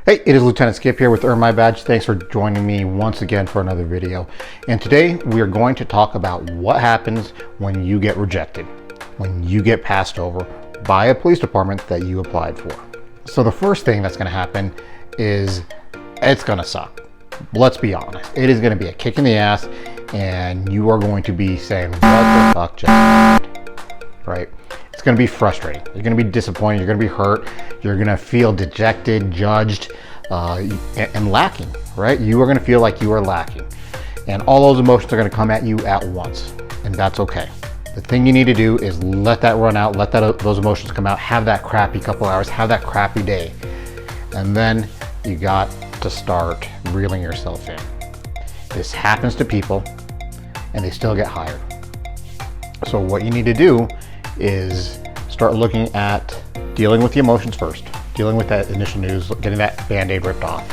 Hey, it is Lieutenant Skip here with Earn My Badge. Thanks for joining me once again for another video. And today we are going to talk about what happens when you get rejected, when you get passed over by a police department that you applied for. So the first thing that's going to happen is it's going to suck. Let's be honest. It is going to be a kick in the ass and you are going to be saying, what the fuck just happened? Right? It's going to be frustrating. You're going to be disappointed. You're going to be hurt. You're going to feel dejected, judged, and lacking, right? You are going to feel like you are lacking. And all those emotions are going to come at you at once. And that's okay. The thing you need to do is let that run out, let those emotions come out, have that crappy couple hours, have that crappy day. And then you got to start reeling yourself in. This happens to people and they still get hired. So what you need to do is start looking at dealing with the emotions first, dealing with that initial news, getting that band-aid ripped off.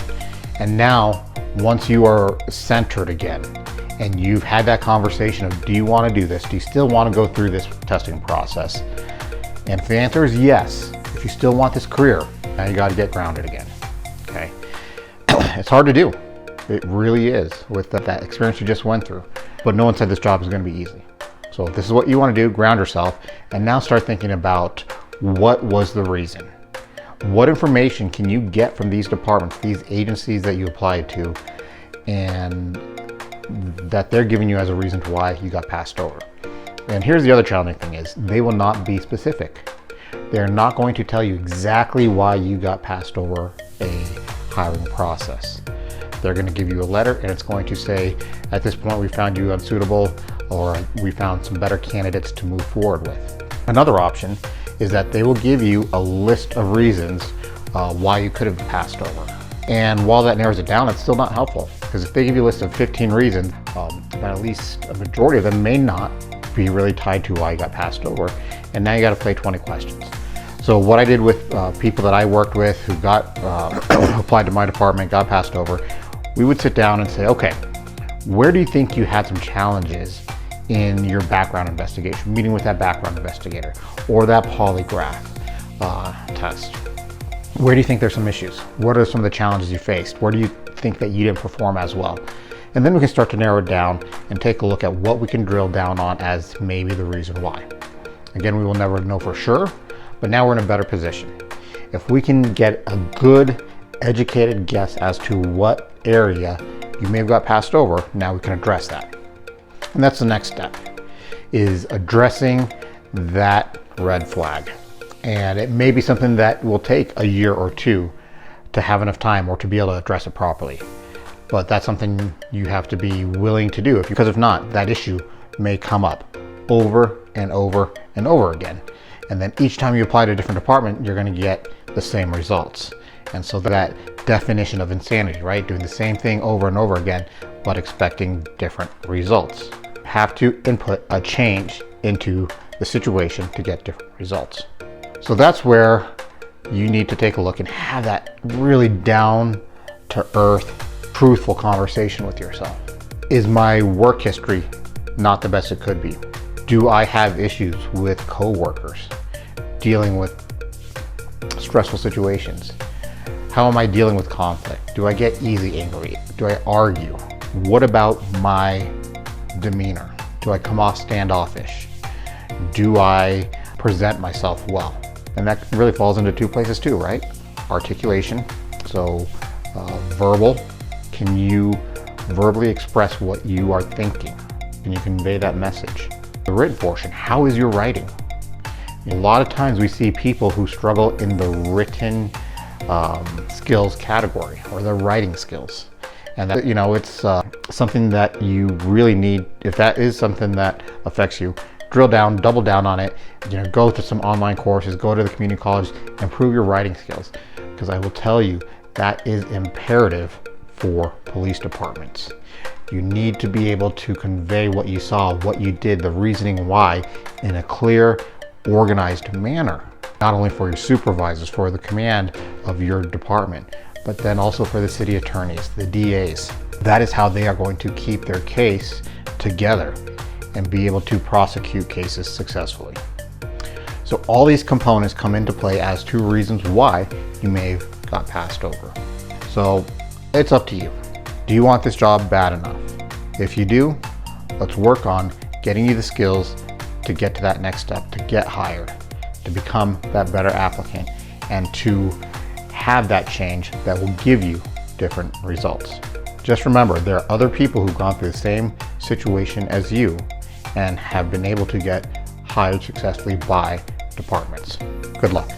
And now, once you are centered again, and you've had that conversation of, do you want to do this? Do you still want to go through this testing process? And if the answer is yes, if you still want this career, now you got to get grounded again, okay? It's hard to do. It really is with that experience you just went through. But no one said this job is going to be easy. So if this is what you want to do, ground yourself, and now start thinking about what was the reason. What information can you get from these departments, these agencies that you applied to, and that they're giving you as a reason to why you got passed over. And here's the other challenging thing is they will not be specific. They're not going to tell you exactly why you got passed over a hiring process. They're going to give you a letter and it's going to say, at this point we found you unsuitable, or we found some better candidates to move forward with. Another option is that they will give you a list of reasons why you could have passed over. And while that narrows it down, it's still not helpful, because if they give you a list of 15 reasons, but at least a majority of them may not be really tied to why you got passed over. And now you got to play 20 questions. So what I did with people that I worked with who got applied to my department, got passed over, we would sit down and say, okay, where do you think you had some challenges in your background investigation, meeting with that background investigator or that polygraph test? Where do you think there's some issues? What are some of the challenges you faced? Where do you think that you didn't perform as well? And then we can start to narrow it down and take a look at what we can drill down on as maybe the reason why. Again, we will never know for sure, but now we're in a better position. If we can get a good, educated guess as to what area you may have got passed over, now we can address that. And that's the next step, is addressing that red flag. And it may be something that will take a year or two to have enough time or to be able to address it properly. But that's something you have to be willing to do, because if not, that issue may come up over and over and over again. And then each time you apply to a different department, you're going to get the same results. And so that definition of insanity, right? Doing the same thing over and over again, but expecting different results. Have to input a change into the situation to get different results. So that's where you need to take a look and have that really down to earth, truthful conversation with yourself. Is my work history not the best it could be? Do I have issues with coworkers, dealing with stressful situations? How am I dealing with conflict? Do I get easy angry? Do I argue? What about my demeanor? Do I come off standoffish? Do I present myself well? And that really falls into two places too, right? Articulation, so verbal. Can you verbally express what you are thinking? Can you convey that message? The written portion, how is your writing? A lot of times we see people who struggle in the written skills category, or the writing skills. And that, it's something that you really need. If that is something that affects you, drill down, double down on it. Go to some online courses, go to the community college, improve your writing skills. Because I will tell you, that is imperative for police departments. You need to be able to convey what you saw, what you did, the reasoning why, in a clear, organized manner. Not only for your supervisors, for the command of your department, but then also for the city attorneys, the DAs. That is how they are going to keep their case together and be able to prosecute cases successfully. So all these components come into play as two reasons why you may have got passed over. So it's up to you. Do you want this job bad enough? If you do, let's work on getting you the skills to get to that next step, to get hired, to become that better applicant, and to have that change that will give you different results. Just remember, there are other people who've gone through the same situation as you and have been able to get hired successfully by departments. Good luck.